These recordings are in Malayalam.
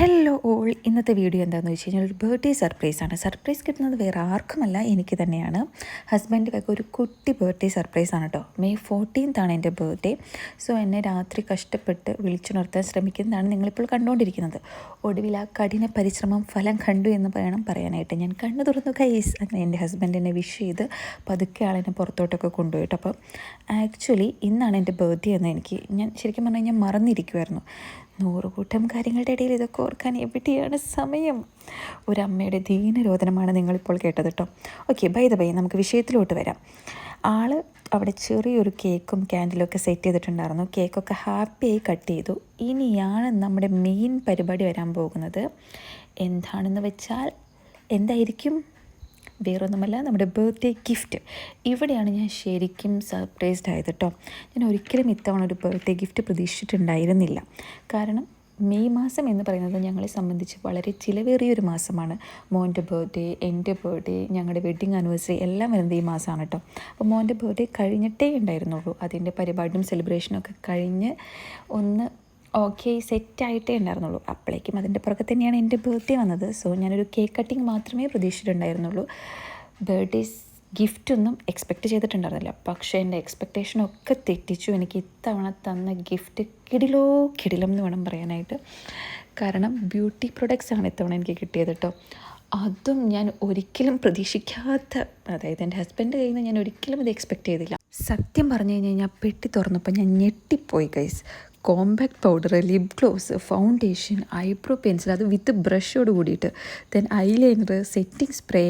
ഹലോ ഓൾ, ഇന്നത്തെ വീഡിയോ എന്താണെന്ന് വെച്ച് കഴിഞ്ഞാൽ ഒരു ബർത്ത്ഡേ സർപ്രൈസാണ്. സർപ്രൈസ് കിട്ടുന്നത് വേറെ ആർക്കുമല്ല, എനിക്ക് തന്നെയാണ്. ഹസ്ബൻഡിനൊക്കെ ഒരു കുട്ടി ബർത്ത്ഡേ സർപ്രൈസാണ് കേട്ടോ. May 14th എൻ്റെ ബർത്ത്ഡേ. സോ എന്നെ രാത്രി കഷ്ടപ്പെട്ട് വിളിച്ചുണർത്താൻ ശ്രമിക്കുന്നതാണ് നിങ്ങളിപ്പോൾ കണ്ടുകൊണ്ടിരിക്കുന്നത്. ഒടുവിൽ ആ കഠിന പരിശ്രമം ഫലം കണ്ടു എന്ന് വേണം പറയാനായിട്ട്. ഞാൻ കണ്ണു തുറന്നു ഗൈസ്, അങ്ങനെ എൻ്റെ ഹസ്ബൻഡ് എന്നെ വിഷ് ചെയ്ത് പതുക്കെ ആളെന്നെ പുറത്തോട്ടൊക്കെ കൊണ്ടുപോയിട്ട്. അപ്പം ആക്ച്വലി ഇന്നാണ് എൻ്റെ ബർത്ത്ഡേ എന്ന് ഞാൻ ശരിക്കും പറഞ്ഞു കഴിഞ്ഞാൽ മറന്നിരിക്കുമായിരുന്നു. 100 കൂട്ടം കാര്യങ്ങളുടെ ഇടയിൽ ഇതൊക്കെ ഓർക്കാൻ എവിടെയാണ് സമയം? ഒരമ്മയുടെ ദീനരോധനമാണ് നിങ്ങളിപ്പോൾ കേട്ടത് കേട്ടോ. ഓക്കെ, ബൈ നമുക്ക് വിഷയത്തിലോട്ട് വരാം. ആൾ അവിടെ ചെറിയൊരു കേക്കും ക്യാൻഡിലൊക്കെ സെറ്റ് ചെയ്തിട്ടുണ്ടായിരുന്നു. കേക്കൊക്കെ ഹാപ്പിയായി കട്ട് ചെയ്തു. ഇനിയാണ് നമ്മുടെ മെയിൻ പരിപാടി വരാൻ പോകുന്നത്. എന്താണെന്ന് വെച്ചാൽ എന്തായിരിക്കും? വേറൊന്നുമല്ല, നമ്മുടെ ബർത്ത്ഡേ ഗിഫ്റ്റ്. ഇവിടെയാണ് ഞാൻ ശരിക്കും സർപ്രൈസ്ഡ് ആയത് കേട്ടോ. ഞാൻ ഒരിക്കലും ഇത്തവണ ഒരു ബർത്ത്ഡേ ഗിഫ്റ്റ് പ്രതീക്ഷിച്ചിട്ടുണ്ടായിരുന്നില്ല. കാരണം മെയ് മാസം എന്ന് പറയുന്നത് ഞങ്ങളെ സംബന്ധിച്ച് വളരെ ചിലവേറിയൊരു മാസമാണ്. മോൻ്റെ ബർത്ത്ഡേ, എൻ്റെ ബർത്ത്ഡേ, ഞങ്ങളുടെ വെഡ്ഡിങ് ആനിവേഴ്സറി എല്ലാം വരുന്നത് ഈ മാസമാണ് കേട്ടോ. അപ്പോൾ മോൻ്റെ ബർത്ത്ഡേ കഴിഞ്ഞിട്ടേ ഉണ്ടായിരുന്നുള്ളൂ. അതിൻ്റെ പരിപാടിയും സെലിബ്രേഷനും ഒക്കെ കഴിഞ്ഞ് ഒന്ന് ഓക്കെ സെറ്റായിട്ടേ ഉണ്ടായിരുന്നുള്ളൂ. അപ്പോഴേക്കും അതിൻ്റെ പുറകെ തന്നെയാണ് എൻ്റെ ബർത്ത്ഡേ വന്നത്. സോ ഞാനൊരു കേക്ക് കട്ടിങ് മാത്രമേ പ്രതീക്ഷിച്ചിട്ടുണ്ടായിരുന്നുള്ളൂ. Birthday ഗിഫ്റ്റൊന്നും expect ചെയ്തിട്ടുണ്ടായിരുന്നില്ല. പക്ഷേ എൻ്റെ എക്സ്പെക്റ്റേഷനൊക്കെ തെറ്റിച്ചു. എനിക്ക് ഇത്തവണ തന്ന ഗിഫ്റ്റ് കിടിലം എന്ന് വേണം പറയാനായിട്ട്. കാരണം ബ്യൂട്ടി പ്രൊഡക്ട്സ് ആണ് ഇത്തവണ എനിക്ക് കിട്ടിയത് കേട്ടോ. അതും ഞാൻ ഒരിക്കലും പ്രതീക്ഷിക്കാത്ത, അതായത് എൻ്റെ ഹസ്ബൻഡ് കയ്യിൽ നിന്ന് ഞാൻ ഒരിക്കലും ഇത് എക്സ്പെക്റ്റ് ചെയ്തില്ല. സത്യം പറഞ്ഞു കഴിഞ്ഞാൽ പെട്ടി തുറന്നപ്പോൾ ഞാൻ ഞെട്ടിപ്പോയി guys. Compact powder, lip gloss, foundation, eyebrow pencil, അത് വിത്ത് ബ്രഷോട് കൂടിയിട്ട്, then eyeliner, setting spray,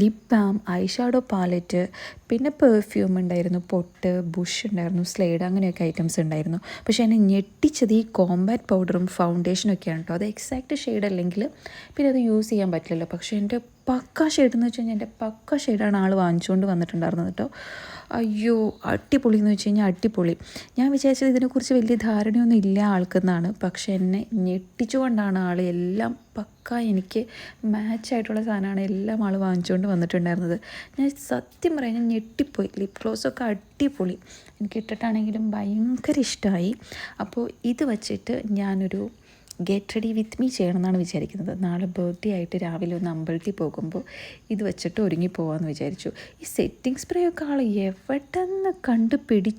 lip balm, eye shadow palette, പിന്നെ പെർഫ്യൂം ഉണ്ടായിരുന്നു, പൊട്ട്, ബുഷ് ഉണ്ടായിരുന്നു, സ്ലൈഡ്, അങ്ങനെയൊക്കെ ഐറ്റംസ് ഉണ്ടായിരുന്നു. പക്ഷേ എന്നെ ഞെട്ടിച്ചത് ഈ കോമ്പാക്ട് പൗഡറും ഫൗണ്ടേഷനും ഒക്കെയാണ് കേട്ടോ. അത് എക്സാക്റ്റ് ഷെയ്ഡ് അല്ലെങ്കിൽ പിന്നെ അത് യൂസ് ചെയ്യാൻ പറ്റില്ലല്ലോ. പക്ഷേ എൻ്റെ പക്ക ഷെയ്ഡ് എന്ന് വെച്ച് കഴിഞ്ഞാൽ എൻ്റെ പക്ക ഷെയ്ഡാണ് ആൾ വാങ്ങിച്ചുകൊണ്ട് വന്നിട്ടുണ്ടായിരുന്നത് കേട്ടോ. അയ്യോ, അടിപൊളി എന്ന് വെച്ച് കഴിഞ്ഞാൽ അടിപൊളി. ഞാൻ വിചാരിച്ചത് ഇതിനെക്കുറിച്ച് വലിയ ധാരണയൊന്നും ഇല്ല ആൾക്കെന്നാണ്. പക്ഷേ എന്നെ ഞെട്ടിച്ചുകൊണ്ടാണ് ആൾ എല്ലാം പക്ക എനിക്ക് മാച്ചായിട്ടുള്ള സാധനമാണ് എല്ലാം ആൾ വാങ്ങിച്ചുകൊണ്ട് വന്നിട്ടുണ്ടായിരുന്നത്. ഞാൻ സത്യം പറയാം, ഞാൻ ഞെട്ടിപ്പോയി. ലിപ് ഗ്ലോസൊക്കെ അടിപൊളി, എനിക്ക് ഇട്ടിട്ടാണെങ്കിലും ഭയങ്കര ഇഷ്ടമായി. അപ്പോൾ ഇത് വച്ചിട്ട് ഞാനൊരു ഗെറ്റ് റെഡി വിത്ത് മീ ചെയ്യണമെന്നാണ് വിചാരിക്കുന്നത്. നാളെ ബർത്ത്ഡേ ആയിട്ട് രാവിലെ ഒന്ന് അമ്പലത്തിൽ പോകുമ്പോൾ ഇത് വെച്ചിട്ട് ഒരുങ്ങി പോകാമെന്ന് വിചാരിച്ചു. ഈ സെറ്റിംഗ് സ്പ്രേ ഒക്കെ ആൾ എവിടെ നിന്ന് കണ്ടുപിടിച്ചു